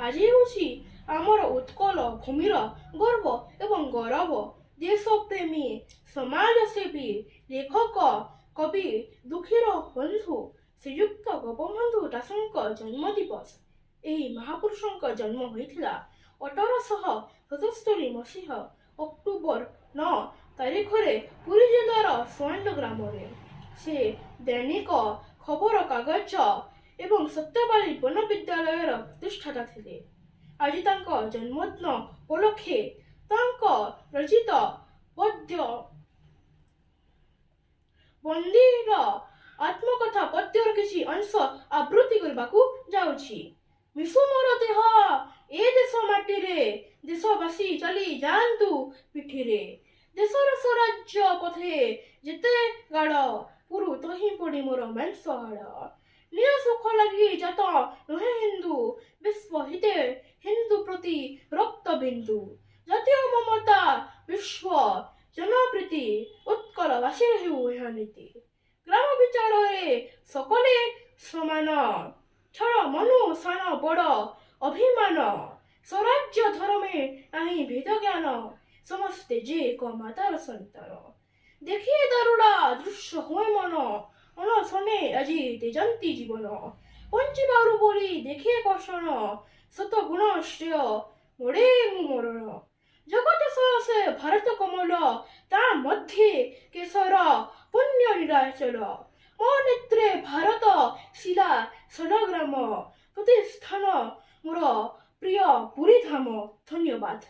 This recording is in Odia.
ଆଜି ହେଉଛି ଆମର ଉତ୍କଳ ଭୂମିର ଗର୍ବ ଏବଂ ଗୌରବ। ଦେଶପ୍ରେମୀ, ସମାଜସେବୀ, ଲେଖକ, କବି, ଦୁଃଖୀର ବନ୍ଧୁ ଶ୍ରୀଯୁକ୍ତ ଗୋପବନ୍ଧୁ ଦାସଙ୍କ ଜନ୍ମ ଦିବସ। ଏହି ମହାପୁରୁଷଙ୍କ ଜନ୍ମ ହୋଇଥିଲା 1877 ମସିହା ଅକ୍ଟୋବର 9 ତାରିଖରେ ପୁରୀ ଜିଲ୍ଲାର ସୁଆଣ୍ଡ ଗ୍ରାମରେ। ସେ ଦୈନିକ ଖବରକାଗଜ ଏବଂ ସତ୍ୟବାଦୀ ବନବିଦ୍ୟାଳୟର ପ୍ରତିଷ୍ଠାତା ଥିଲେ। ଆଜି ତାଙ୍କ ଜନ୍ମଦିନ ଉପଲକ୍ଷେ ତାଙ୍କ ରଚିତ ବନ୍ଦୀର ଆତ୍ମକଥା ପଦ୍ୟର କିଛି ଅଂଶ ଆବୃତ୍ତି କରିବାକୁ ଯାଉଛି। ମିଶୁ ମୋର ଦେହ ଏ ଦେଶ ମାଟିରେ, ଦେଶବାସୀ ଚାଲି ଯାଆନ୍ତୁ ପିଠିରେ। ଦେଶର ସ୍ୱରାଜ୍ୟ ପଥେ ଯେତେ ଗାଡ଼, ପୁରୁ ତହିଁ ପଡ଼ି ମୋର ମାଂସ ହାଡ଼। ନିଜ ସୁଖ ଲାଗି ଜାତ ନୁହେଁ ହିନ୍ଦୁ, ବିଶ୍ୱ ହିତେ ହିନ୍ଦୁ ପ୍ରତି ରକ୍ତ ବିନ୍ଦୁ। ଜାତୀୟ ମମତା ବିଶ୍ୱ ଜନପ୍ରୀତି, ଉତ୍କଳବାସୀର ହେଉ ଏହା ନୀତି। ଗ୍ରାମ ବିଚାରରେ সকলে ସମାନ, ଛାଡ଼ ମନୁ ସାନ ବଡ଼ ଅଭିମାନ। ସ୍ୱରାଜ୍ୟ ଧର୍ମେ ନାହିଁ ଭେଦ ଜ୍ଞାନ, ସମସ୍ତେ ଯେ ଏକ ମାତାର ସନ୍ତାନ। ଦେଖିଏ ଦାରୁଣା ଦୃଶ୍ୟ ହୁଏ ମନ, ଅନଶନେ ଆଜି ତେଜନ୍ତି ଜୀବନ। ବଞ୍ଚିବାରୁ ବୋଲି ଦେଖେ କଷଣ, ଶତ ଗୁଣ ଶ୍ରେୟ ମୋଡ଼େ ମୁଁ ମରଣ। ଜଗତ ସରସେ ଭାରତ କମଳ, ତା ମଧ୍ୟେ କେଶର ପୁଣ୍ୟ ନୀଳାଚଳ। ମୋ ନେତ୍ରେ ଭାରତ ଶିଲା ସଲଗ୍ରାମ, ପ୍ରତିଷ୍ଠାନ ମୋର ପ୍ରିୟ ପୁରୀ ଧାମ। ଧନ୍ୟବାଦ।